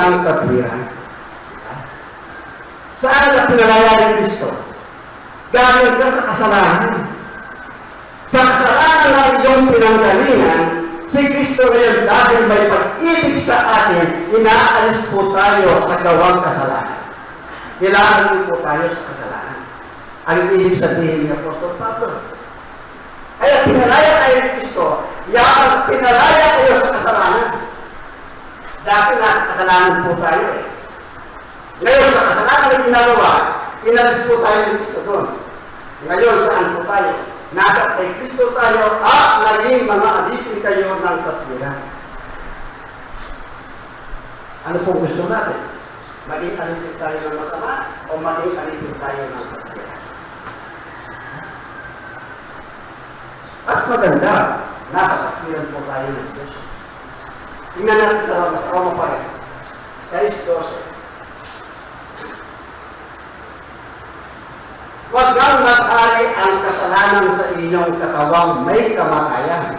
ng katwiran. Saan na pinalaya ni Kristo? Galing ka sa kasalanan. Sa kasalanan ng iyong pinanggalingan, si Kristo ngayon dahil may pag-ibig sa atin, inaalis po tayo sa gawang kasalanan. Kailangan po tayo sa kasalanan. Ang ibig sabihin ni Apostol Pablo. Kaya pinalaya tayo ni Kristo, yapang pinalaya tayo sa kasalanan. Dati nasa kasalanan po tayo eh. Ngayon sa kasalanan na ginagawa, inalis po tayo ni Kristo doon. Ngayon saan po tayo? Nasa kay Kristo tayo at naging mga alipin kayo ng katwiran. Ano po gusto natin? Maging alipin tayo ng masama o maging alipin tayo ng katwiran? Mas maganda, nasa katwiran po tayo ng Diyos. Tingnan natin sa Roma pa rin. 6:12. Huwag kang maghari ang kasalanan sa inyong katawang may kamatayan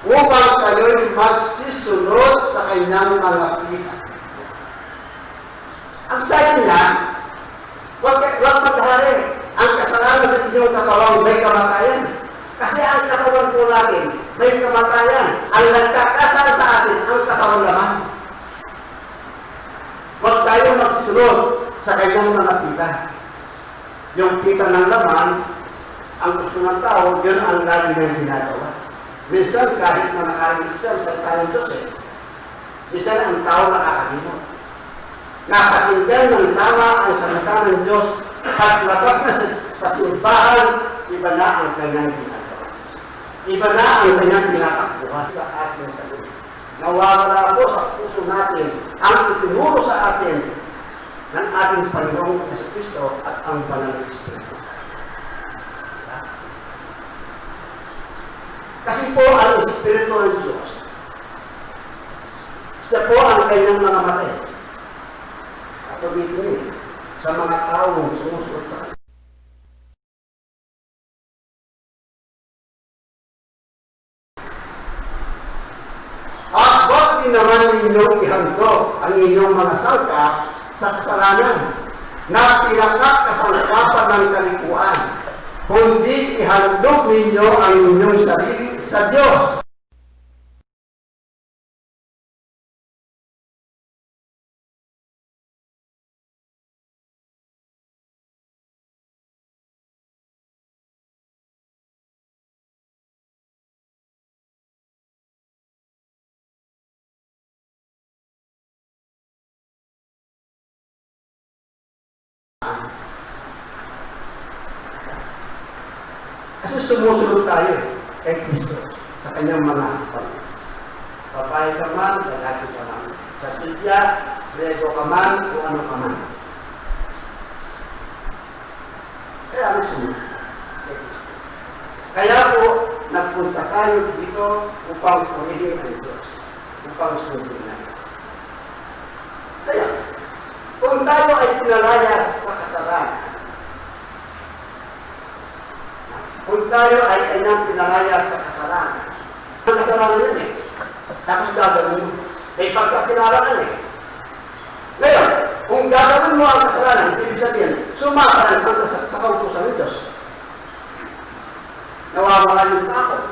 upang kayo'y magsisunod sa kanyang mga pita. Ang sabi niya, huwag maghari ang kasalanan sa inyong katawang may kamatayan. Kasi ang katawan po natin may kamatayan. Ang nagkakasal sa atin, ang katawan naman. Huwag tayo magsisunod sa kanyang mga pita. Yung pita ng laman, ang gusto ng tao, yun ang lagi ng ginagawa. Minsan, kahit na nakalimutan sa tayong Diyos minsan ang tao nakakalimot. Napakinggan ng tama ang salita ng Diyos at labas na sa simbahan, iba na ang kanyang ginagawa. Iba na ang kanyang tinatakbuhan sa ating sarili. Nawawala po sa puso natin ang itinuro sa atin ng ating Panginoong Jesucristo at ang Banal na Espiritu. Kasi po ang Espiritu ng Diyos, isa po ang kanyang mga matay. At umitin sa mga taong sumusunod sa kanya. At huwag din naman ninyong ihandog ang inyong mga sangka sa kasalanan na pinakakasangkapan ng kalikuan, kundi ihandog ninyo ang inyong sarili sa Diyos. Kasi sumusunod tayo kay Kristo sa kanyang mga babae ka man, lalaki ka man. Sa Biblia, Grego ka man, o ano ka man. Kaya ang sumunod kay Kristo. Kaya po, nagpunta tayo dito upang purihin ang Diyos, upang sundin natin. Kaya, kung tayo ay pinalaya sa kasalanan, kung tayo ay kanyang pinalaya sa kasalanan, ang kasalanan yun eh. Tapos gagawin mo. May pagkakilala eh. Ngayon, kung gagawin mo ang kasalanan, ibig sabihin, sumasalansang sa kautusan ng Diyos. Nawawala yung takot.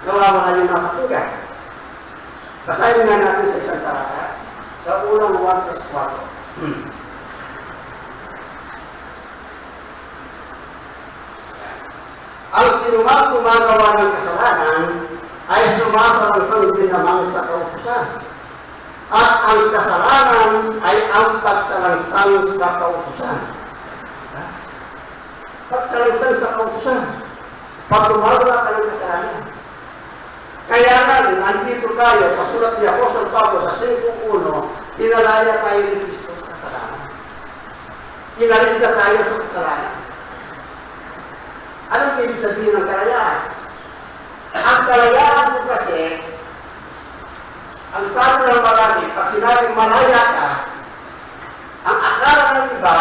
Nawawala yung nakatugay. Basahin nga natin sa isang talata, sa unang 1:4. Ang sinumang gumagawa ng kasalanan ay sumasalansang din naman sa kautusan. At ang kasalanan ay ang pagsalansang sa kautusan. Pagsalansang sa kautusan. Pag gumagawa ka ng kasalanan. Kaya nga, nandito tayo sa sulat ni Apostol Pablo sa 5:1, pinalaya tayo ni Kristo sa kasalanan. Inalis na tayo sa kasalanan. Anong ibig sabihin ng kalayaan? Ang kalayaan mo kasi, ang sabi ng marami, pag sinabing malaya ka, ang akala ng iba,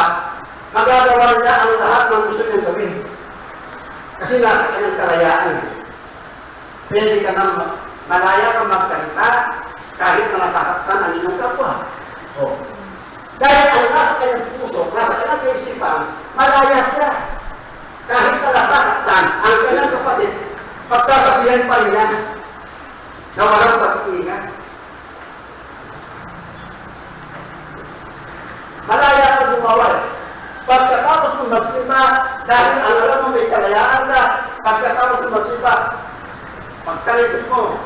magagawa niya ang lahat ng gusto niyang gawin. Kasi nasa kanyang kalayaan. Pwede ka nang malaya ka magsalita kahit na nasasaktan ang inyong kapwa. kaisipan, malaya siya. Kahit na nasasaktan, ang kanyang kapatid, pagsasabihan pa rin niya na walang pag-iingat. Malaya ka bumawal. Pagkatapos mong magsimba, dahil ang alam mo may kalayaan ka, pagkatapos mong magsimba, pagtalikod mo,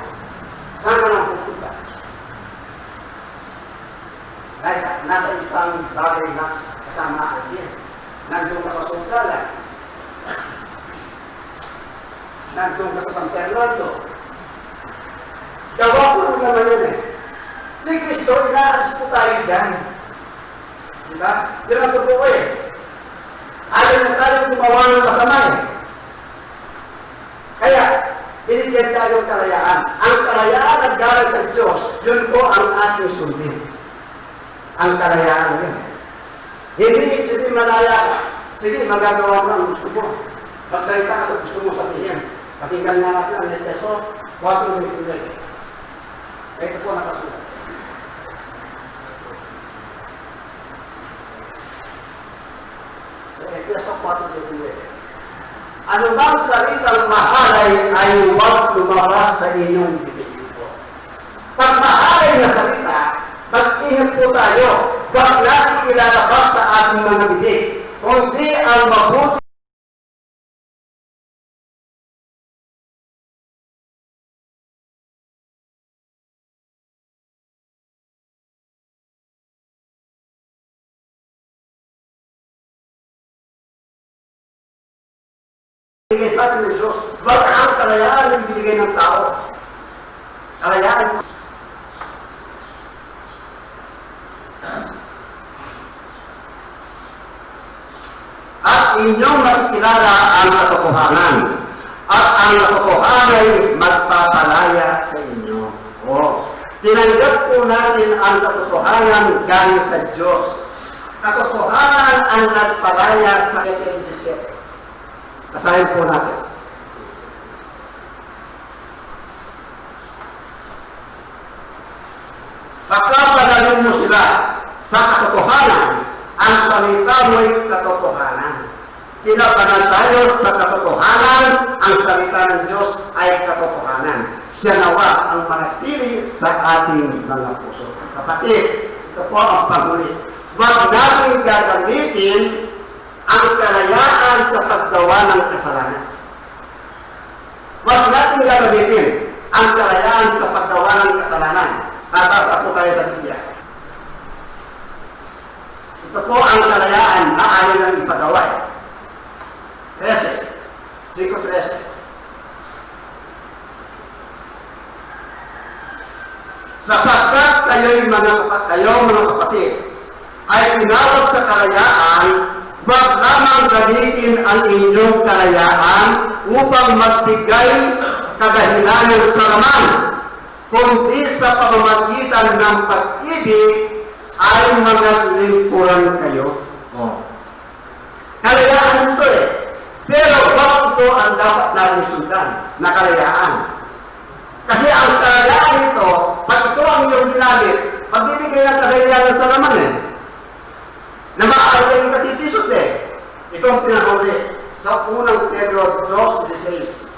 saan ka nang pupunta? Dahil nasa isang bagay na kasamaan din. Nandun ka sa Sungkalan. Nandun ka sa San Fernando. Gawa ko lang naman yun eh. Si Kristo, inaalis po tayo dyan. Diba? Yun ang totoo eh. Ayaw na tayo gumawa ng masama eh. Kaya, binigyan tayo ng kalayaan. Ang kalayaan at galing sa Diyos, yun po ang ating sundin. Ang kalayaan yun. Hindi, sige malaya ka. Sige, magagawa mo ang gusto mo. Magsalita ka sa gusto mo sabihin. Pakinggan nga natin ang Efeso 4:9. Ito po nakasulat. Sa Efeso 4:9. Ano bang salitang mahalay ay huwag lumabas sa inyong bibig po. Pag mahalay na salita, mag-ingat po tayo. Huwag natin ilalabas sa ating mga bibig. Kundi ang mabuti binigay sa atin ng Diyos. Huwag ang kalayaan ang binigay ng tao. Kalayaan. At inyong makikilala ang katotohanan. At ang katotohanan ay magpapalaya sa inyo. Tinanggap po natin ang katotohanan galing sa Diyos. Katotohanan ang nagpalaya sa 17. Basahin po natin. Pagkapanalin mo sila sa katotohanan, ang salita mo'y katotohanan. Tinapanan tayo sa katotohanan, ang salita ng Diyos ay katotohanan. Siya nawa ang manatili sa ating mga puso. Kapatid, ito po ang panghuli. Huwag natin gagamitin ang kalayaan sa paggawa ng kasalanan. Huwag natin gagamitin ang kalayaan sa paggawa ng kasalanan. Tatasa po tayo sa Biblia. Ito po ang kalayaan na ayaw ng ipagawa. 13. 5:13. Sapagkat kayo'y mga kapatid, ay tinawag sa kalayaan, huwag lamang gamitin ang inyong kalayaan upang magbigay kadahilanan sa laman, kundi sa pamamagitan ng pag-ibig ay mga lingkuran kayo. Kalayaan ito eh. Pero bakit ito ang dapat natin sundan na kalayaan? Kasi ang kalayaan ito, pag ito ang iyong ginamit, magbibigay ng kadahilanan sa laman eh. Na maaari yung katitisot eh. Ito ang pinahuli sa unang Pedro 2:16.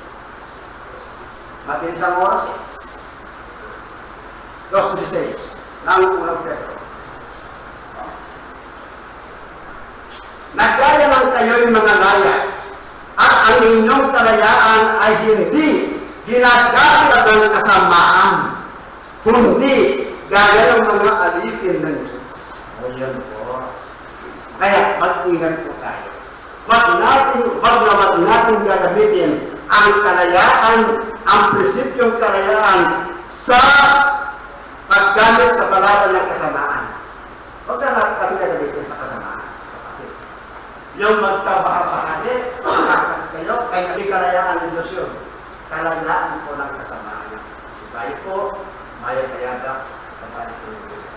Matinis ang oras eh. 2:16 ng unang Pedro. Nagkaya lang kayo'y mga laya at ang inyong kalayaan ay hindi ginagamit ng kasamaan, kundi gaya ng mga alipin ng Diyos. Ayan po. Kaya mag-ingat po tayo. Wag natin gagamitin ang kalayaan, ang prinsipyong kalayaan sa paggamit sa balaran ng kasamaan. Huwag na natin gagamitin sa kasamaan. Yung magkabahasahali, makakat kayo, kaya hindi kalayaan ng Diyos yun. Kalayaan po ng kasamaan. Si Bayo po, Maya Kayada, kapatid po yung Diyos.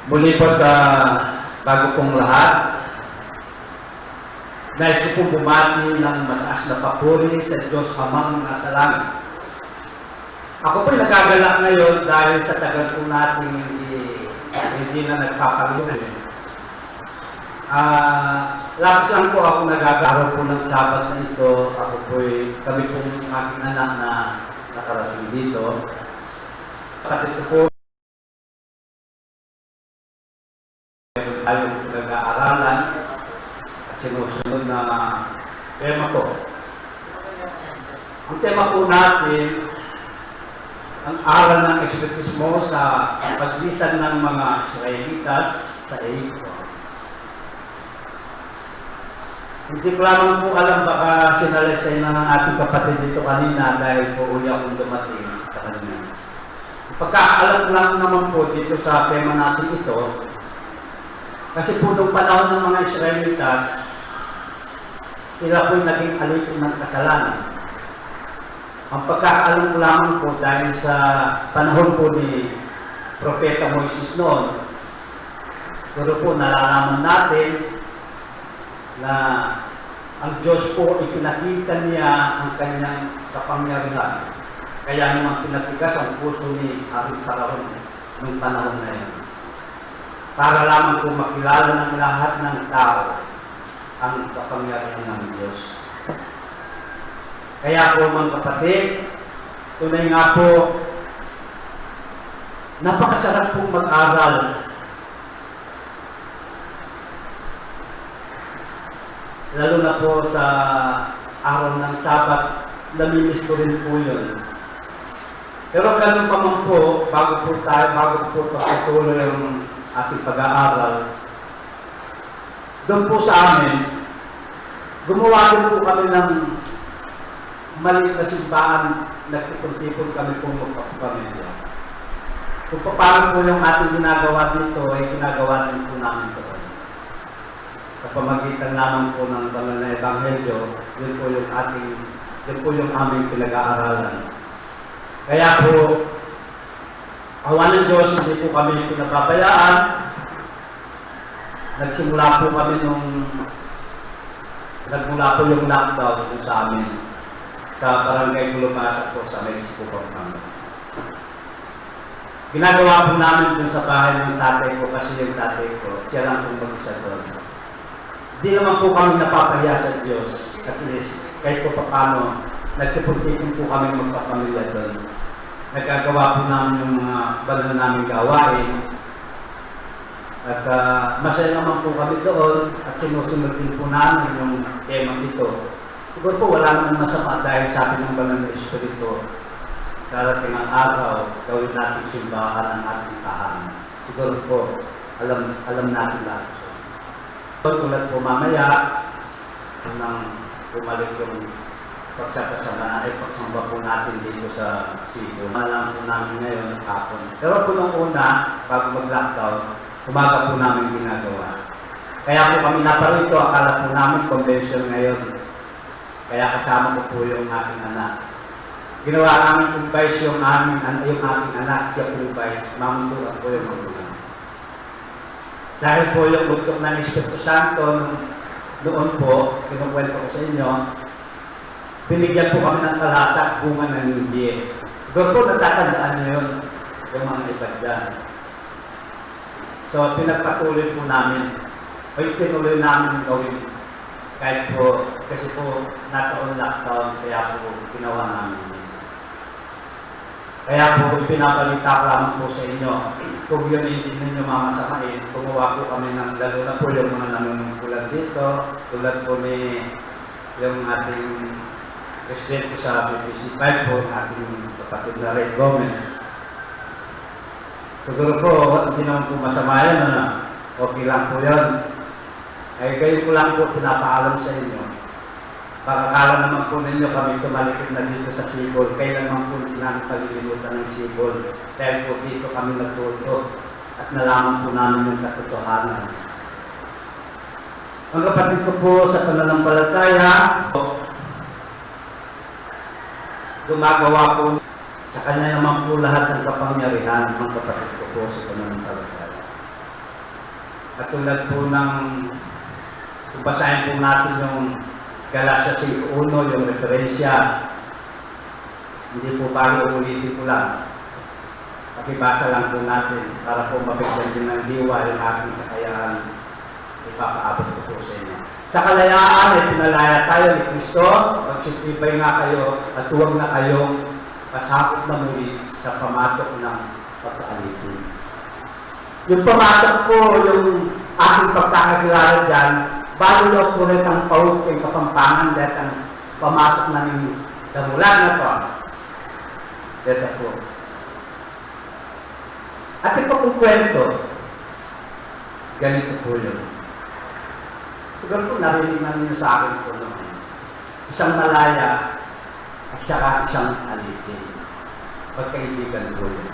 Muli po, bago pong lahat, nais ko pong bumati ng mataas na papuri sa Diyos Amang nasa langit. Ako po'y nagagalak ngayon dahil sa tagal po natin hindi na nagpapagulong. Labs lang po ako nagagaraw po ng Sabat na ito. Kami po aking anak na nakarating dito. Kapatid ko po, tayong nag-aaralan at sinusunod na tema ko. Ang tema po natin, ang aral ng Espiritismo sa paglisan ng mga Israelitas sa Egypto. Hindi ko lamang po alam, baka sinalaysay na ng ating kapatid dito kanina dahil po uli akong dumating sa kanina. Pagkaalam lang naman po dito sa tema natin ito, kasi po nung panahon ng mga Israelitas, sila po'y naging alipin ng kasalanan. Ang pagkakaalam ko lamang po dahil sa panahon po ni Propeta Moises noon, pero po nalalaman natin na ang Diyos po ipinakita niya ang kanyang kapangyarihan. Kaya naman pinatigas ang puso ni Aring Faraon noong panahon na yun. Para lamang po makilala ng lahat ng tao ang kapangyarihan ng Diyos. Kaya po mga kapatid, tunay nga po, napakasarap pong mag-aral. Lalo na po sa araw ng Sabat, namimiss ko rin po yun. Pero ganun pa man po, bago po patuloy yung ating pag-aaral, doon po sa amin, gumawa din po kami ng maliit na simbahan, nagtipon-tipon kami po magpapamilya. Kung paano po yung ating ginagawa dito, ay ginagawa din po namin ito. Sa pamagitan naman po ng banal na Ebanghelyo, yun po yung aming pinag-aaralan. Kaya po, awa ng Diyos, hindi po kami pinababayaan. Nagsimula po kami nagmula po yung lockdown po sa amin sa Barangay Gulumasa po sa Mexico po. Ginagawa po namin dun sa bahay ng tatay ko kasi yung tatay ko, siya lang po mag-isa doon. Hindi naman po kami napapahiya sa Diyos. At least, kahit po paano, nagtipon-tipon po kami magpapamilya doon. Nagkagawa po namin yung mga banal namin gawain. At masaya naman po kami doon at sinusunod din po namin yung tema ito. Siguro po wala naman masama dahil sa akin ng banal na Espiritu. Darating ang araw, gawin natin simbahan ang ating tahanan. Siguro po, alam natin lahat. Tulad po mamaya, nang bumalik yung pagsamba po natin dito sa Cebu. Alam po namin ngayon hapon. Pero po nung una, bago mag-lockdown, umaga po namin ginagawa. Kaya po kami naparito, akala po namin convention ngayon. Kaya kasama ko po yung aking anak. Ginawa namin kumpais yung aking anak, yung kumpais, mamunduan po yung mamunduan. Dahil po yung bugtok ng Espiritu Santo, noon po, kinukwento ko sa inyo, binigyan po kami ng talasak, bunga ng hindi. Doon po natatandaan nyo yun, yung mga iba dyan. So, pinagpatuloy po namin, o tinuloy namin gawin. Kahit po, kasi po, nataon lockdown, kaya po ginawa namin. Kaya po, pinabalita ko lamang po sa inyo, kung yun hindi ninyo mamasamain, gumawa po kami ng lalo na po yung mga nanunungkulan dito, tulad po ni yung ating presidente sa BBC 5 po, ating kapatid na Ray Gomez. Siguro po, hindi naman po masama yan, okay lang po yan. Ay gayon ko lang po pinapaalam sa inyo. Pakakala naman po ninyo kami tumalikod na dito sa Sibol. Kailan naman po hindi namin palilimutan ng Sibol. Dahil po dito kami natuto at nalaman po namin yung katotohanan. Ang kapatid ko po sa pananampalataya, gumagawa po Sa Kanya naman po lahat ng kapangyarihan, mga kapatid ko po sa pananampalataya. At tulad po ng, kung basahin po natin yung Galatia 5:1, yung referensya, hindi po bago ulitin ko lang. Pakibasa lang po natin para po mabigyan din ng diwa yung aking kakayahan ipapaabot ko po sa inyo. Sa kalayaan ay pinalaya tayo ni Kristo, magsitibay nga kayo at huwag na kayong pasakot na muli sa pamatok ng pagkaalipin. Yung pamatok po, yung aking pagkakakilala dyan, bago daw po rin ang paut kay Kapampangan dahil ang pamatok na ng damulan na po. Dito po. At ito pong kwento, ganito po yun. Siguro po narinig na ninyo sa akin po noon. Isang malaya at saka isang alipin. Pagkaibigan po yun.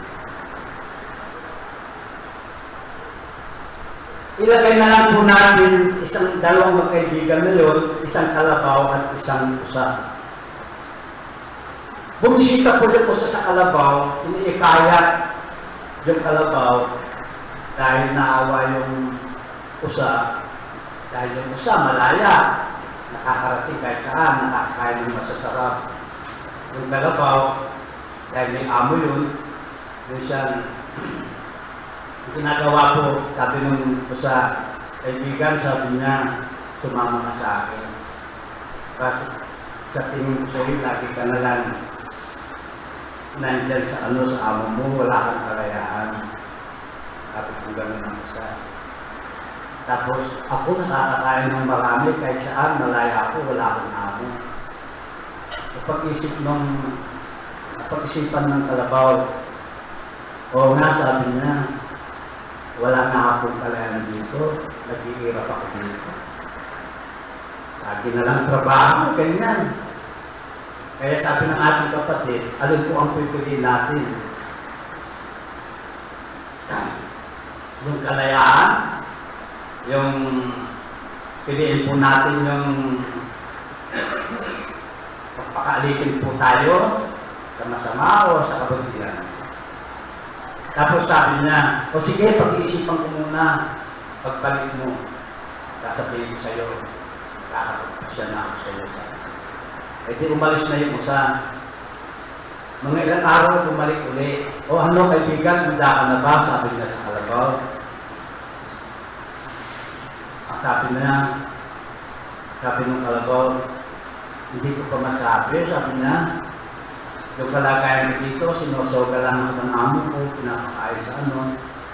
Ilagay na lang po natin isang dalawang magkaibigan na yun, isang kalabaw at isang pusa. Bumisita po yung pusa sa kalabaw, iniikayat yung kalabaw dahil naawa yung pusa. Dahil yung pusa malaya, nakakarating kahit saan, nakakain ng masasarap. Yung kalabaw, dahil may amo yun siya, ginagawa po, sabi nung pusa, kaibigan, sabi niya, sumama ka sa akin. Kasi sa tingin ko sa'yo, lagi ka na lang nandyan sa sa amo mo, wala kang kalayaan. Sabi ko gano'n ang pusa. Tapos, ako nakakakain ng marami, kahit saan, malaya ako, wala akong amo. Pag-isipan ng kalabaw, oo nga, sabi niya, wala na akong kalayaan dito, nag-iirap ako dito. Lagi na lang trabaho, ganyan. Kaya sabi ng ating kapatid, alin po ang pipiliin natin? Yung kalayaan, yung piliin po natin yung pagpakaalipin po tayo sa masama o sa kabutihan. Tapos sabi niya, o sige, pag-iisipan ko muna, pagbalik mo, sasabihin ko sa'yo, kakapagpasya na ako sa'yo. E di umalis na yung usa. Mga ilang araw, bumalik uli. O ano kaibigan, manda ka na ba? Sabi niya sa kalabaw. Sabi ng kalabaw, hindi ko pa masabi, sabi niya, yung kalagayan dito, sinusoga lang ako ng amo ko, pinapakain sa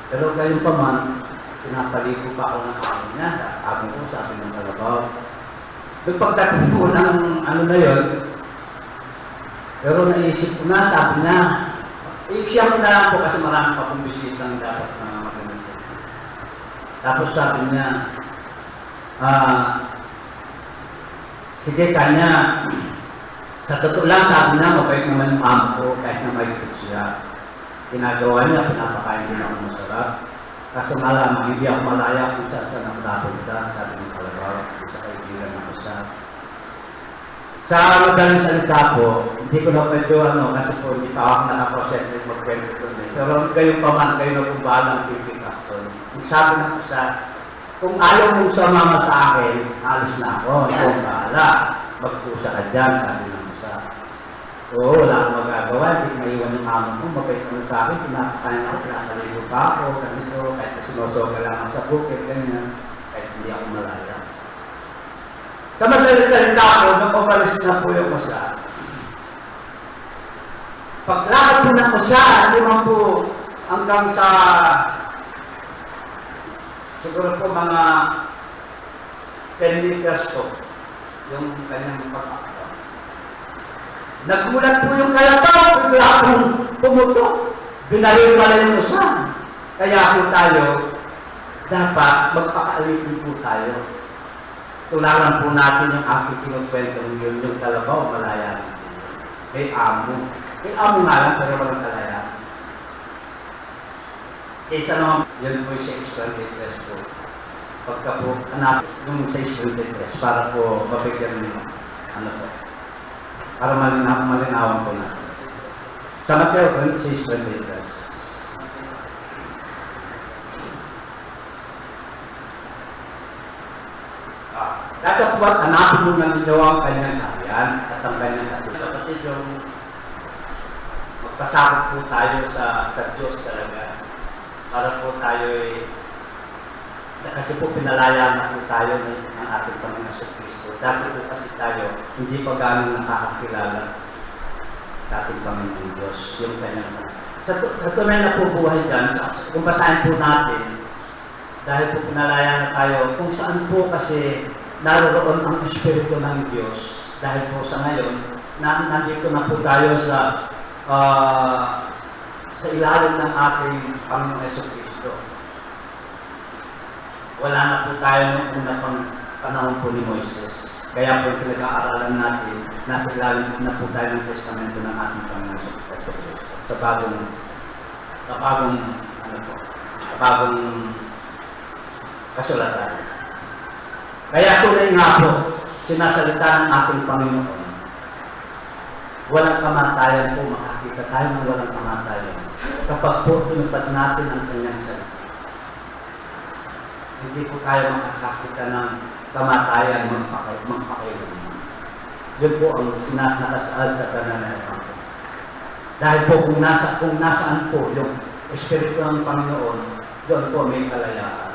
Pero gayon pa man, pinapaligo pa ako ng amo niya. Amo ko, sabi ng kalabaw. Yung pagdating po ng na yun, pero naisip ko na, sabi niya, i-exam na lang po kasi marami pa kong bisitang dapat na magamit. Tapos sabi niya, sige kanya, sa totoo lang, sabi niya, mabait naman yung amo ko kahit na may siya. Ginagawa niya, pinapakain din ako masarap. Kaso malamang, hindi ako malaya kung saan ako napunta, sabi ng kalabaw, sa kaibigan ako sa. Sa madaling salita po, hindi ko na pwede kasi po hindi pa ako nakaprosentrate mag-kwento ko. Pero kayo pa man, kayo na kung balang pipick up ko. Sabi ng isa, kung ayaw mong sumama sa akin, alis na ako, ikaw bahala. Magpusa ka dyan, sabi ng isa. Oo, wala akong magagawa, hindi maiwan yung amo mo, mabait ka na sa akin, pinapakain ako, pinakaligo pa ako, ganito, kahit na sinusoga lang ako sa bukit, ganyan, kahit hindi ako malaya. Sa madaling salita ko, nung umalis na po yung usa. Paglakad po ng usa, hindi man po hanggang sa siguro po mga 10 meters po yung kanyang pagkakataon. Nagulat po yung kalabaw, bigla pong pumutok. Binalil pala yung usa. Kaya po tayo, dapat magpakaalipin po tayo. Tularan po natin yung aking kinukwentong yun, yung kalabaw, malaya. May amo. May amo nga lang, pero walang kalaya. Isa naman, yun po yung 623 po. Pagka po, hanap yung 623 para po mabigyan nyo, po. Para malinawan po natin. Sa Mateo 26:23. Datapwat hanapin mo ng inyo ang kanyang kaharian at ang kanyang katulad. Kasi yung magpasakot po tayo sa Diyos talaga para po tayo kasi po pinalaya na po tayo ng ating Panginoon Kristo. Dati po kasi tayo hindi pa gano'ng nakakakilala sa ating Panginoon Diyos, yung kanyang sa tunay na po buhay dyan, kung basahin po natin, dahil po pinalaya na tayo, kung saan po kasi naroon ang Espiritu ng Diyos, dahil po sa ngayon, nandito na po tayo sa ilalim ng ating Panginoon Kristo. Wala na po tayo noong una pang panahon po ni Moises. Kaya po pinag-aaralan natin, nasa ilalim na po tayo ng testamento ng ating Panginoon Kristo. Sa bagong kasulatan. Kaya tunay nga po, sinasalita ng ating Panginoon, walang kamatayan po, makakita tayo ng walang kamatayan. Kapag po tinupad natin ang kanyang salita. Hindi po tayo makakakita ng kamatayan magpakailan. Yun po ang nakasaad sa kananayan. Dahil po kung nasaan po yung Espiritu ng Panginoon, doon po may kalayaan.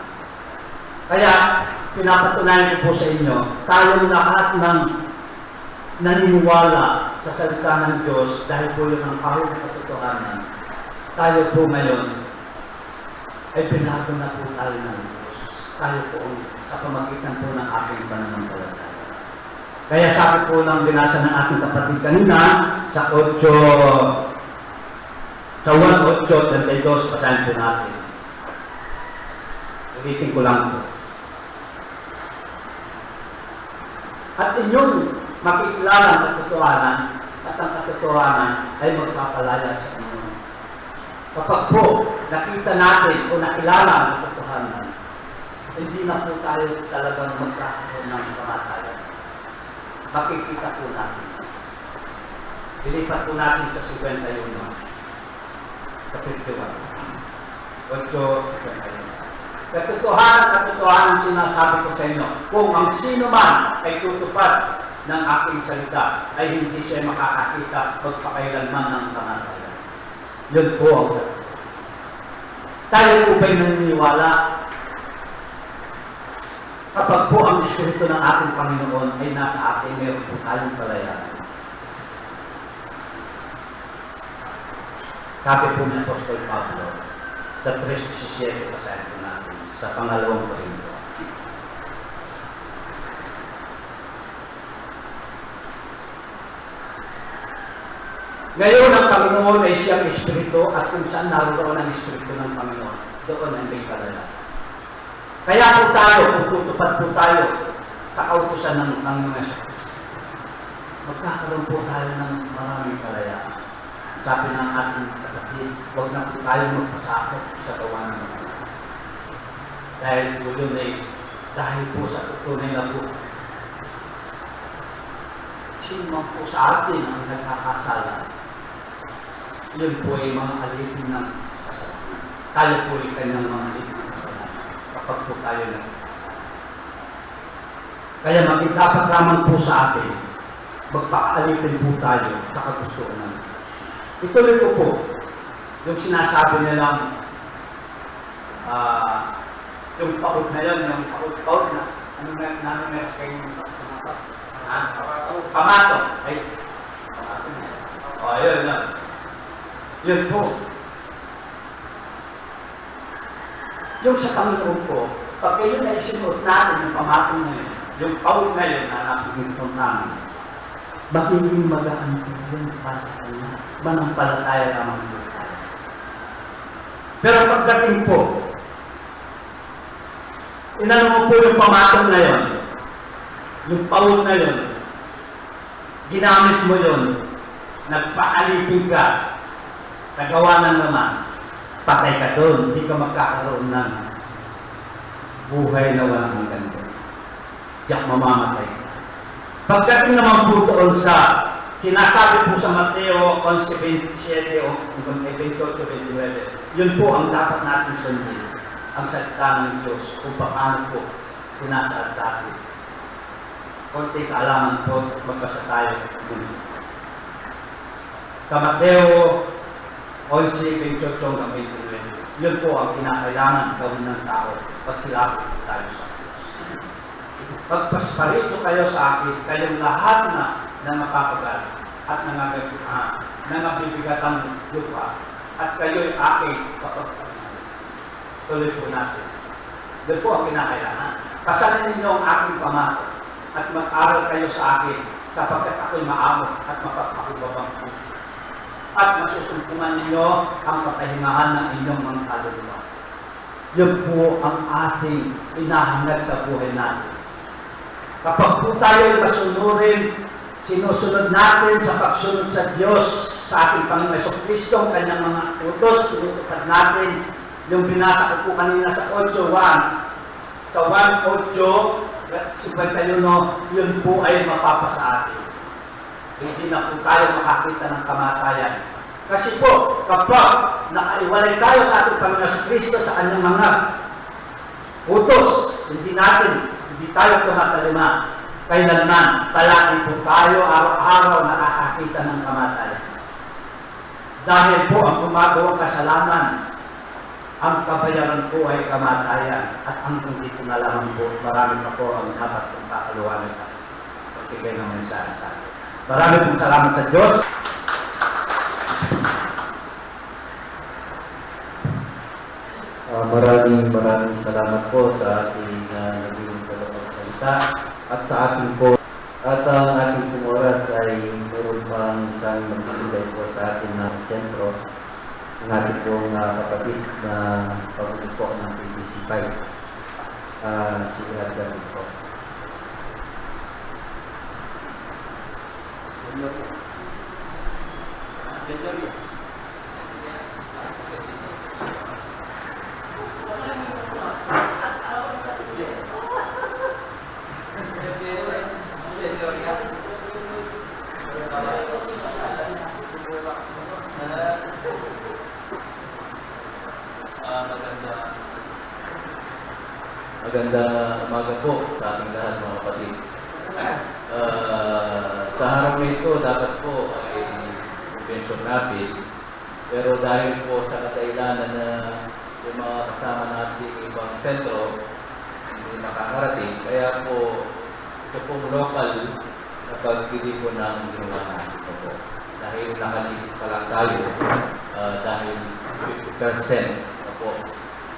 Kaya, pinapatunayan ko po sa inyo, tayong lahat ng naniniwala sa salita ng Diyos dahil po yun ang kahit na katotohanan. Tayo po ngayon ay binago na po tayo ng Diyos. Tayo po sa pamagitan po ng ating pananampalataya. Kaya sabi po ng binasa ng ating kapatid kanina sa 1:8-32, pasahin po natin. Ulitin ko lang po. At inyong makikilala ang katotohanan at ang katotohanan ay magpapalaya sa inyo. Kapag po nakita natin o nakilala ang katotohanan, hindi na po tayo talagang magkakaroon ng kamatayan. Makikita po natin. Ilipat po natin sa 51. Sa 51. 8:51. Katotohanan sinasabi ko sa inyo, kung ang sino man ay tutupad ng aking salita, ay hindi siya makakakita magpakailanman ng kamatayan. Yun po ang tayo po ba'y naniniwala? Kapag po ang Espiritu ng ating Panginoon ay nasa atin, meron po tayong kalayaan. Sabi po ni Apostol Pablo, sa 3:17, pasahin po natin, sa pangalawang Korinto. Ngayon ang Panginoon ay siyang Espiritu at kung saan naroon ang Espiritu ng Panginoon, doon ang may kalayaan. Kaya po tayo, kung tutupad po tayo sa kautusan ng Panginoon, magkakaroon po tayo ng maraming kalayaan. Sabi ng ating kapatid, huwag na po tayo magpasakot sa gawa ng mga. Dahil po yun ay, dahil po sa tunay na po, sino man po sa atin ang nagkakasala, yun po ay mga alipin ng kasalanan. Tayo po ay kanyang mga alipin ng kasalanan kapag po tayo nagkakasala. Kaya maging dapat lamang po sa atin, magpakaalipin po tayo sa kagustuhan natin. Ituloy ko po, yung sinasabi nilang yung paut na yun, yung paut na, ano meron kayo yung pamato. Ay, pamato na yun. O, yun lang. Yun po. Yung sa Panginoon po, pag kayo na isinuot natin yung pamato na yun, yung paut na yun na napagintong namin, magiging magaan po yun para sa kanya. Manampalataya naman po tayo. Pero pagdating po, inano mo po yung pamatong na yun, yung paut na yun, ginamit mo yun, nagpaalipin ka, sa gawa ng naman, patay ka doon, hindi ka magkakaroon ng buhay na walang hanggan doon. Diyak mamamatay ka. Pagdating naman po doon sa Sinasabi po sa Mateo 11:27 o 28-29, yun po ang dapat natin sundin, ang salita ng Diyos kung paano po pinasaad sa atin. Konti kaalaman po, magbasa tayo. Sa Mateo 11:28-29, yun po ang kinakailangan gawin ng tao pag silapit tayo sa Diyos. Pagpasparito kayo sa akin, kayong lahat na mapapagal at nangabibigatan lupa, at kayo'y aking kapagpapagal. Tuloy po natin. Yun po ang kinakailangan. Kasalan ninyo ang aking pamato at mag-aral kayo sa akin sapagkat ako'y maamot at mapapakibabang puso. At masusumpungan ninyo ang katahimahan ng inyong mga kaluluwa. Yun po ang ating inahangad sa buhay natin. Kapag po tayo masunurin, sinusunod natin sa pagsunod sa Diyos, sa ating Panginoon Jesucristo, ang kanyang mga utos, tinutupad natin yung binasa ko po kanina sa 8:1. Sa 1:8, yun po ay mapapasa atin. Hindi na po tayo makakita ng kamatayan. Kasi po, kapag nakaiwalay tayo sa ating Panginoon Jesucristo sa kanyang mga utos, hindi tayo tumatalima. Kailanman, palagi po tayo araw-araw nakakakita ng kamatayan. Dahil po ang gumagawang kasalanan, ang kabayaran po ay kamatayan. At ang hindi ko nalaman po, marami pa po ang dapat kong kakaluwanan at pagbigay ng mensahe sa akin. Marami pong salamat sa Diyos. Maraming salamat po sa ating naging tagapagsalita at sa ating po. At ang ating pong oras ay meron pang isang magbibigay po sa ating sentro, ang ating pong kapatid na pagbulit po ng PBC 5. Si Edgar po. Magandang umaga po sa ating lahat mga kapatid. Sa harap nito dapat po ay mention natin, pero dahil po sa kasailanan na yung mga kasama natin ibang sentro hindi makakarating, kaya po ito pong local na pagpili po ng ginawa natin po. Dahil nakaligit pa lang tayo, dahil 50% na po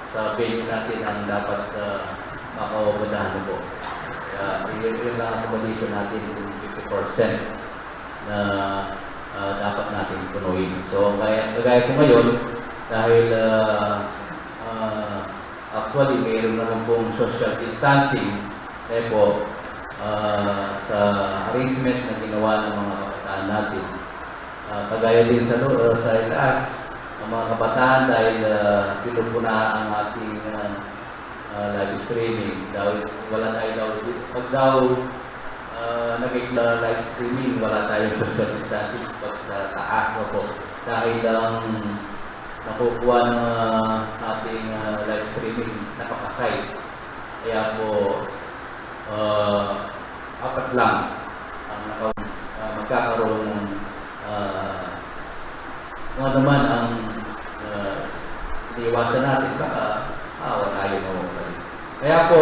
sa venue natin ang dapat makawabadahan po. Kaya yung accommodation natin yung 50% na dapat natin punuin. So kagaya po ngayon, dahil actually mayroon naman pong social distancing, kaya po sa arrangement na ginawa ng mga kabataan natin, kagaya din sa itaas, ang mga kabataan dahil dito po na ang ating live streaming. Dahil wala tayo pag daw live streaming, wala tayong social distancing pag sa taas po. Dahil ang nakukuha ng ating live streaming nakapasay. Kaya po apat lang ang magkakaroon ng kung naman ang iniiwasan natin, baka awa tayo mawawala. Kaya po,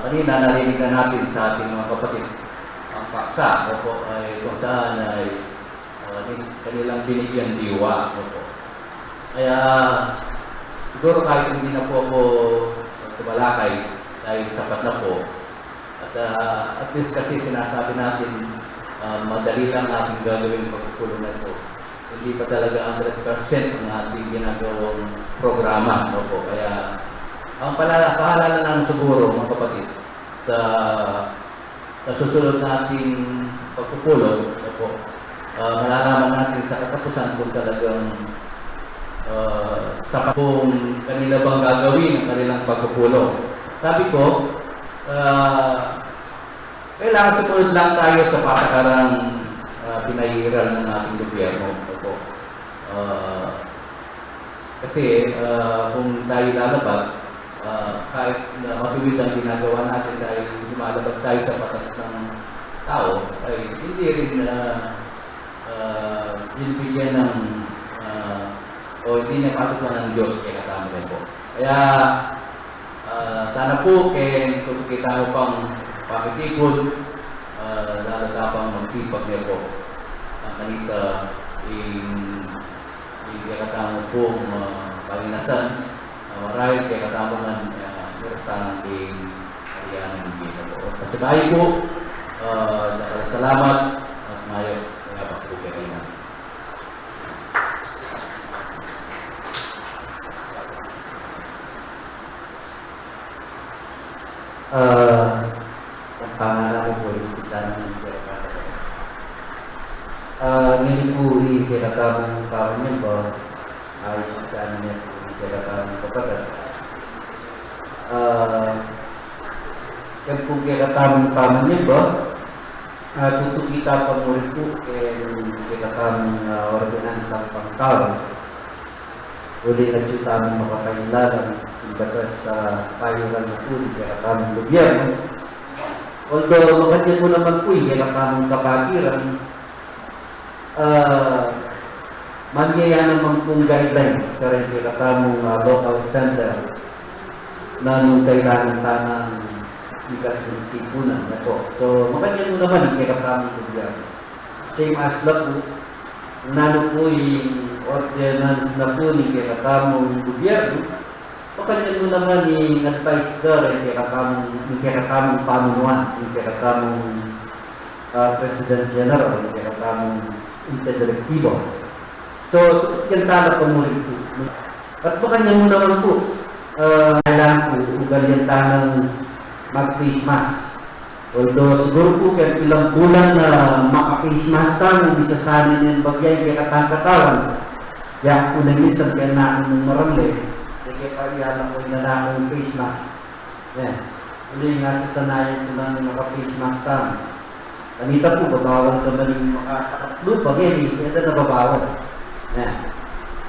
kanina narinig na natin sa ating mga kapatid ang paksa po, ay kung saan ay kanilang binigyan diwa. Kaya siguro kahit hindi na po ako tumalakay dahil sapat na po, at least kasi sinasabi natin madali lang ating gagawin pagkukulong na ito. Hindi pa talaga 100% ang ating ginagawang programa. Kaya ang pahalala lang siguro mga kapatid sa susunod nating pagkukulong, malalaman natin sa katapusan kung talagang sa kung kanila bang gagawin ang kanilang pagkukulong. Sabi ko, kailangan sumunod lang tayo sa patakarang pinahiral ng ating gobyerno. Opo. Kasi kung tayo lalabag, kahit na matuwid ang ginagawa natin dahil lumalabag tayo sa batas ng tao, ay hindi rin binibigyan ng o hindi niya patutunan ng Diyos kaya katama rin po. Kaya sana po kung kita mo pang pakitipon, lalo pang magsipag niya po ang kanita katamo pong palinasan marahil kaya katamo ng nirasanang ariyan ng kita po. Pasibahay po, salamat at ngayon kaya pa po kaya rin. Ang pangalan ko po yung isa ng ngayon po kinakabang kawan niya ba ayos ang kanan niya po kinakabang kapatid. Yan po kinakabang kawan niya ba tutukita pa mo rin po kinakabang ordinansang pangkawan. Uli na siya tamang makakailangan batas sa payuran na po kinakabang gobyerno. Although makatid mo naman po kinakabang kapatiran, magyaya naman pong guidelines karin kinakamong local center na nung kailangan sanang ikatipunan na po. So, makanya mo naman kinakamong gobyerno. Same as na po, nano po yung ordinance na po ni kinakamong gobyerno, makanya mo naman yung advice karin kinakamong pamunuan, yung kinakamong President General, yung kinakamong interdirektibo. So, kantala pa mo rin po. At baka niya mo naman po, kailangan po, ugalyan tanang mag-face mask. Although, siguro po, kahit ilang bulan na maka-face mask tayo, bisa sana niyan bagyay, kaya katang-katawan. Kaya po na minsan, kaya namin ng maramli, kaya pag-iyalang ko na akong face mask. Yan. Uli nga sasanayan ko lang maka-face mask tayo. Kanita po, babawal ka maling makakatlo pag yan, kaya na babawal. Yan.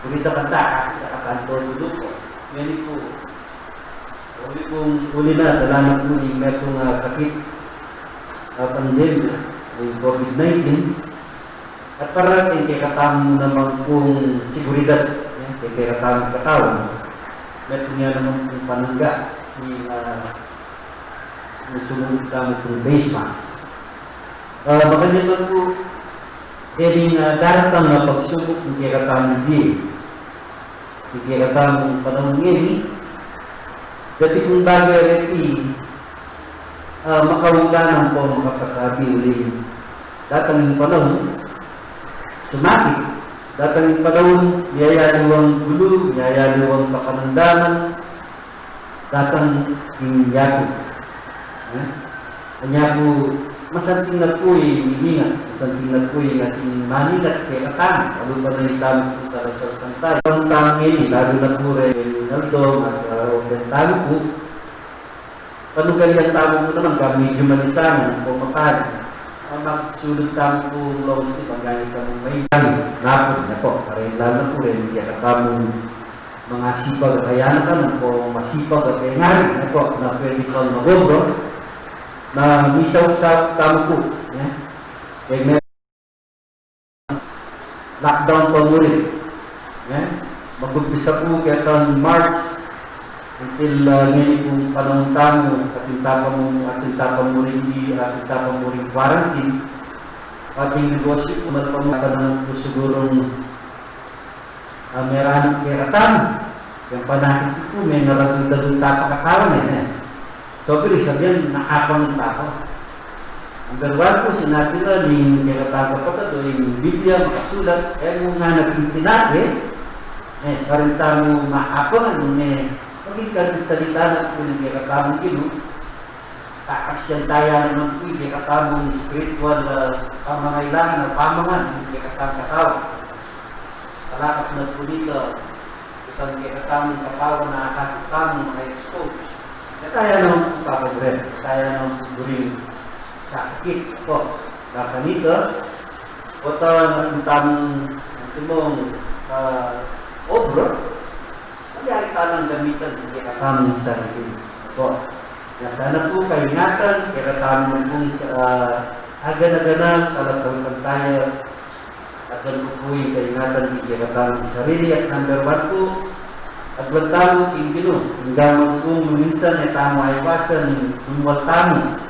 Kulita kanta, kakakanto dito po. Yan po. Uli na, salamat po yung metong sakit pandemya, yung COVID-19. At parating kaya katamang naman pong seguridad, kaya katamang katawan. Metong niya naman pong panangga, yung sumunod kami pong face mask. Baka naman po, kailing daratang na pagsubok ng kiratamang biye. Yung kiratamang panahon ngayon, dati kung bagay reti, makawaganan po makapasabi ulit. Datang yung panahon, sumakit. Datang yung panahon, yayaliwang gulo, yayaliwang pakanandanan, datang yung yakot. Kanya po, masanting na po yung hilingat, masanting na po yung ating maningat kaya katang, ano ba na itama po sa rasal tayo. Ang tangin, lalo na po rin Naldong at Talo po, panugali ang tamo po naman, kami medyo manisangan, pumatali. Ang magsulod tamo po lawas ni pagganit kami may napon na po, karin lalo po rin, kaya katamong mga sipag at kayanan ka po, masipag at kayanan na po, na pwede ko magobro, na misaw sa tamo po. Kaya may lockdown pa mo rin. Mag-umpisa po kaya taon March until ngayon kung panahon tamo ating tapang mo rin quarantine. Ating negosyo, kumalpamata naman po sigurong meron kaya tamo. Yung panakit po, may naratong tapakakawan So, pero sabihin, nakapang tao. Ang dalawa po, sinabi na, yung kinataka pa ito, yung Biblia, makasulat, kung nga nagpintinati, karin tayo maapang, maging salita na po yung kinatamang ino, kakapsyan tayo naman po yung kinatamang spiritual pamangailangan o pamangan, yung kinatamang katawa. Kalakap na po dito, itong kinatamang katawa na akatamang mga expose. Kaya naman po papagret, kaya naman po buring sasakit po. Kakanito, oto ng tamang timong obro, magyari ka ng gamitan, hindi ka tamang sarili po. Sana po kaingatan, kaya tamang pong agan-aganan, talasang tayo, at po po yung kaingatan, hindi ka tamang sarili. At number 1 po, at wantamo Pilipinos, hinggang kung minsan ay tamo ay iwasan ng waltamo.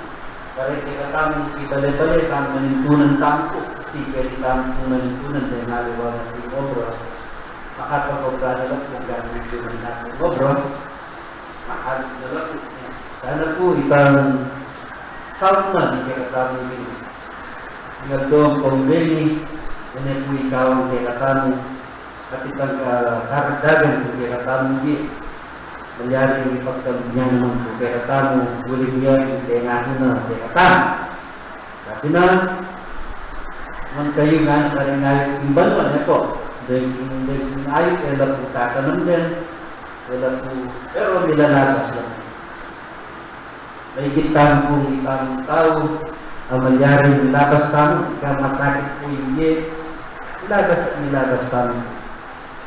Kaya kami ibalik-balik ang manintunan tamo kasi pwede tamo kung manintunan dahil naliwa natin yung obra. Makapagpagdadala kung gano'n yung natin yung obra. Makapagdadala po. Sana po ibang sound man ang kaya kami yung nagdoong kongbeni, yan po ikaw ang kaya kami at itang karagdagan kung kaya kami Malyari yung ipagkabigyan naman kung kaya kamo, ulit niya yung kaya nga na kaya kamo. Sabi na, man kayo nga na rin nga yung balon, po. Dahil yung ayot, kaya po tatanong din. Kaya po, pero nilalagas lang. Mahigit kamo kung ibang tao, ang malyari yung labas tamo, kaya masakit po yung nilagas tamo.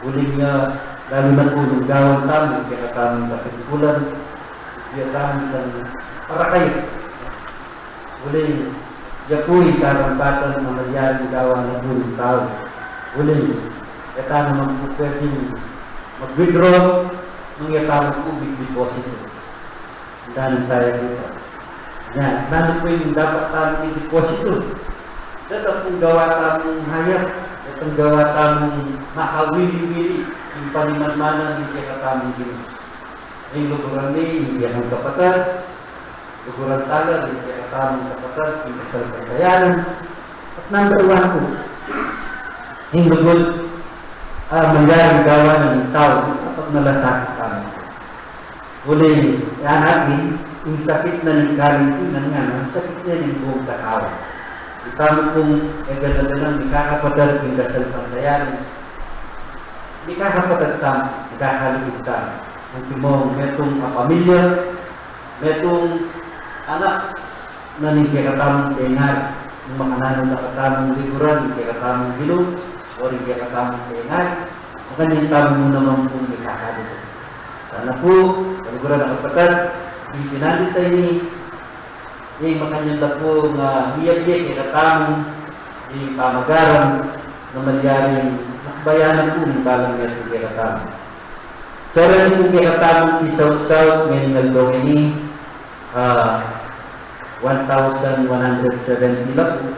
Ulit niya, lalo na po yung gawang tamo, kaya tamang kapitulan, kaya tamang para kayo. Uling, kaya po yung karampatan na mangyari yung gawang na po yung tao. Uling, kaya tamang po pwedeng mag-withdraw ng kaya tamang ubig deposit. Danan tayo dito. Yan, danan po yung dapat tamang deposit. Dapat pong gawa tamang hayap, dapat gawa tamang makawili-wili. Yung panimanmanan hindi kaya katamang din. Yung luguran ni, hindi ang kapatad. Luguran tagal, hindi kaya katamang kapatad. Yung kasal pagkayanan. At number 1 po, yung lugod, mangyaring gawa ng tao kapag nalasakit kami. Uli, yan natin, yung sakit na ng kalintinan nga, ang sakit niya ng buong takawa. Itama kong egad-agalang may kakapatad yung kasal pagkayanan. Hindi ka kapatagtam, hindi ka kaligtan. Ang timong, metong kapamilya, metong anak na hindi katamang tengar, ng mga nanong nakatamang liguran, hindi katamang hilong, o hindi katamang tengar, ang kanyang tamang mo naman kung hindi kakaligtan. Sana po, kaliguran ng kapatid, yung pinalitay ni, yung makanyang na po na hiyag-hiyag, katamang, yung pamagaran, na malyaring bayanan po ng balang nga itong kiratamo. So, rin po kiratamo isaw-saw ngayon nagdong ini 1,170 lang po.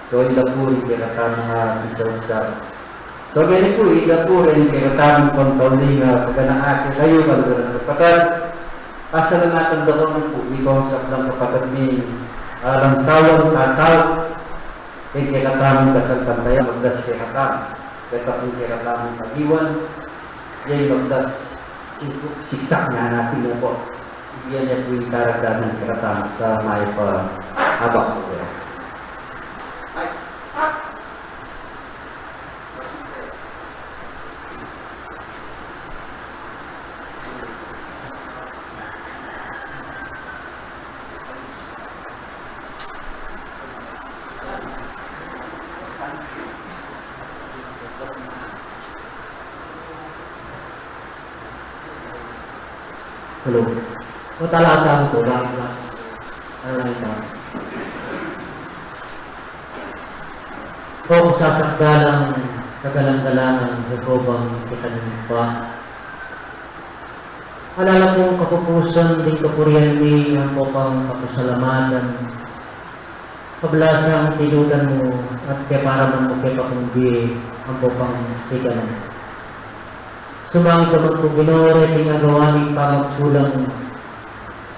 So, ila po rin kiratamo isaw-saw. So, ngayon po, ila po rin kiratamo kontauling pagkanakake kayo, kalagaran ng kapatid. Asa lang natin doon po, ikaw sa lang kapatid ni langsawang sasaw. Kaya kiratamo kasal pantaya, magdas kiratamo. Kaya kung kaya tamang pag-iwan, yan yung magdas siksak na natin na po. Yan niya po yung karagdagan ng karatamang sa may pa-habak po. Hello. O talaga ko lang. O sasakdalang kagalang-galangan hukobang kitanin pa. Alala kong kapupusan din kapurian ni ang kopang kapasalamatan. Pablasang tinudan mo at kaya para man mo kaya pakungbi ang kopang sigalan. Sumangit naman kong ginore ting agawaning pamagsulang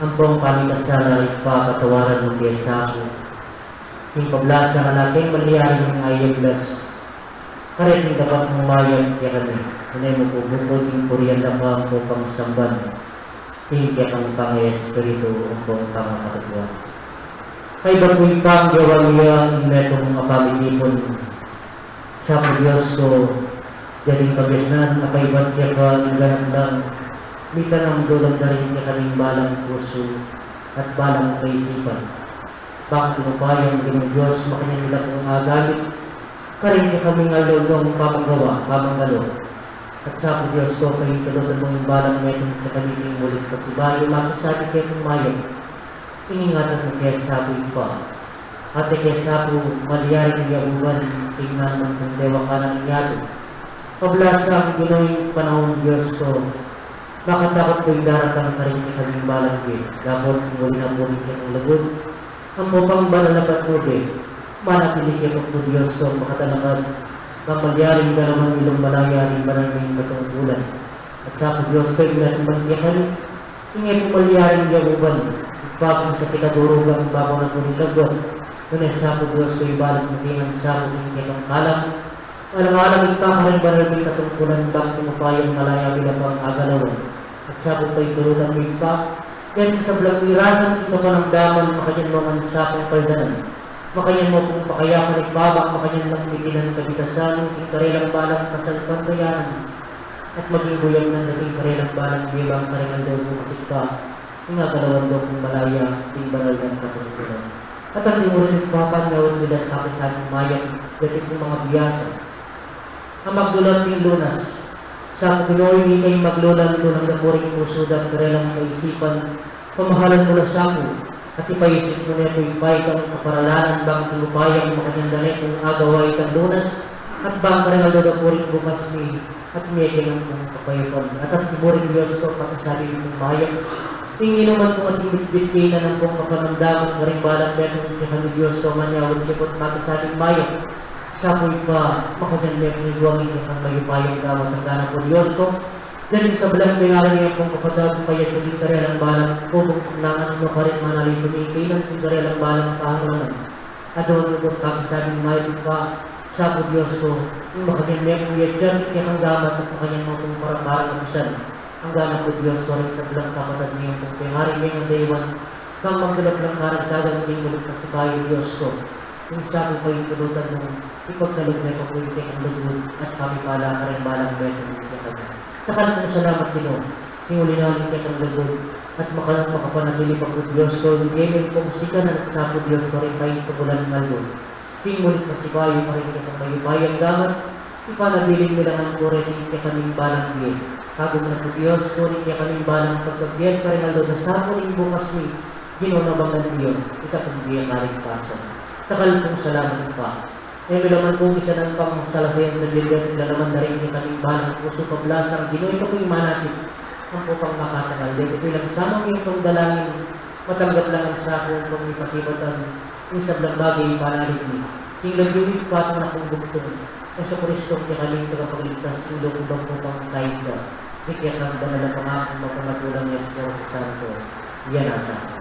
ang pong panikasala at pakatawaran ng kiyasa ko. Ting pablasa ang aking maliyari ng ayaglas. Kareting dapat mumayag kaya kami. Kunay mo po bukod yung kuriyan na pa ang pong samban. Ting kaya kang pangay espiritu ang pong pamakatagwan. Kay bagoy pang gawa niya inetong mapamilipon sa Diyos ko. Jadi kabiasaan nakaibat kaya ka nagandang mita ng dulang na rin kaming balang puso at balang kaisipan. Bakit tinupayang Ginoong Diyos, makanya nila kung agamit. Karin niya kami nga lulong pamagawa, pamangalo. At sa po Diyos ko, kayo kalutan mong imbalang metong nakamiting ulit pa si Bayo, makisabi kayo kong mayo. Iningatan mo kaya sabi pa. At kaya sa po, maliyari ng yabuan, tingnan naman kung dewa ka ng inyato. Pablasa ang Ginoong panahon Diyos ko, makatakot ko yung daratang karin niya kaming balang din. Gabon kung wali na po rin niya ng lagod. Ang mupang banal na patnubi, manatilig niya po Diyos ko, makatalakad. Mamalyaring ka naman ilong malaya rin maraming matungkulan. At sa po Diyos ko, yung natin magyakan, ingay po malyaring yabuan. Ipapang sa kitadurugan bago na po nilagod. Ngunit sa po Diyos ko, ibalang matingan sa po ng kanyang kalam. Alang-alang ipakarin maraming katungkulan bang tumupayang malaya bilang pang agalawan. At sa po kayo tulutan mo ipa, yan sa blang irasan ito ka ng daman, makanyan mo man sa pong paldanan. Makanyan mo kung pakayakan igbabak, makanyan lang bigilan kabitasan, yung karelang balang kasalpan bayaran. At maging buyang ng naging karelang balang bibang karelang daw bumasik ka. Yung agalawan daw kung malaya, ting banal ng katungkulan. At ang timurin ng papanyawin nila at kapisang mayang, gatit ng mga biyasa. Ang magdulang ting lunas, sa Pinoy hindi kayo maglulang ito ng namuring puso at karelang kaisipan, pamahalan mo na sa ako, at ipaisip mo na ito ipay kang kaparalanan bang tinupayang makanyang ganit kung agawa itang lunas, at bang karelang namuring bukas ni at miyagin ang mga kapayapan. At ang timuring Diyos ko pagkasabi ng mayang, tingin naman kung at ibit-bit na ng pong kapanamdaman na rin balang metong kami Diyos ko manyawin sipot pagkasabing mayang. Sapoy pa, makagandang niguangin niya kang mayupayang gawat ang gana po Diyos ko. Dahil sa balang pingalan niya pong kapatag, kaya tuloy karelang balang kubong nangan mo ka rin manalay tumikay ng karelang balang kahangalan. At doon nung pagkasabing mayroon pa, sa po Diyos ko, yung makagandang niya dyan, niya kang gamat at makanyang mga pong parang kapisan. Ang gana po Diyos ko rin sa balang kapatag niya pong pingarin niya ng daywan, kang magdalap ng karagdagang ng ulit na si Bayo Diyos ko. Kung sabi ko yung tulutan mo, ipagkalog na ipagkulitin ang lugod at kami pala ka rin balang beto ng kami. Nakalat mo salamat Pino, hinguli na ulit ang lugod at makapanatili pa po Diyos ko, hindi yung pumusika na sa po Diyos ko rin kayo tugulan ng lugod. Hingulit na si Bayo pa rin kitang kayo bayang gamat, ipanabiling nila ang kore rin kaya kaming balang biyan. Kagong na po Diyos ko rin kaya kaming balang pagkabiyan ka rin ang lugod na sa po rin bukas ni ginonabang ng Diyon, ikatungbiyan ka rin pasan. Takal kong salamat pa. E bilaman kong isa ng pang-salasayan sa Diyos, ilalaman na rin ni kaming balang puso pablasang, ginoy ka po yung manatid ang upang makatagal. Dito ko ilang sama ko yung pagdalangin, matanggap lang ang sako kung ipatibatan yung sablang bagay panalig ni. Tinglang yung ipatong na kong bugtong, ang sa Kristo kaya kaming tagapagligtas, tulong ubang upang kahit ka. Hikya kang banala pangakong mapamatulang yung Espiritu Santo. Yan asa.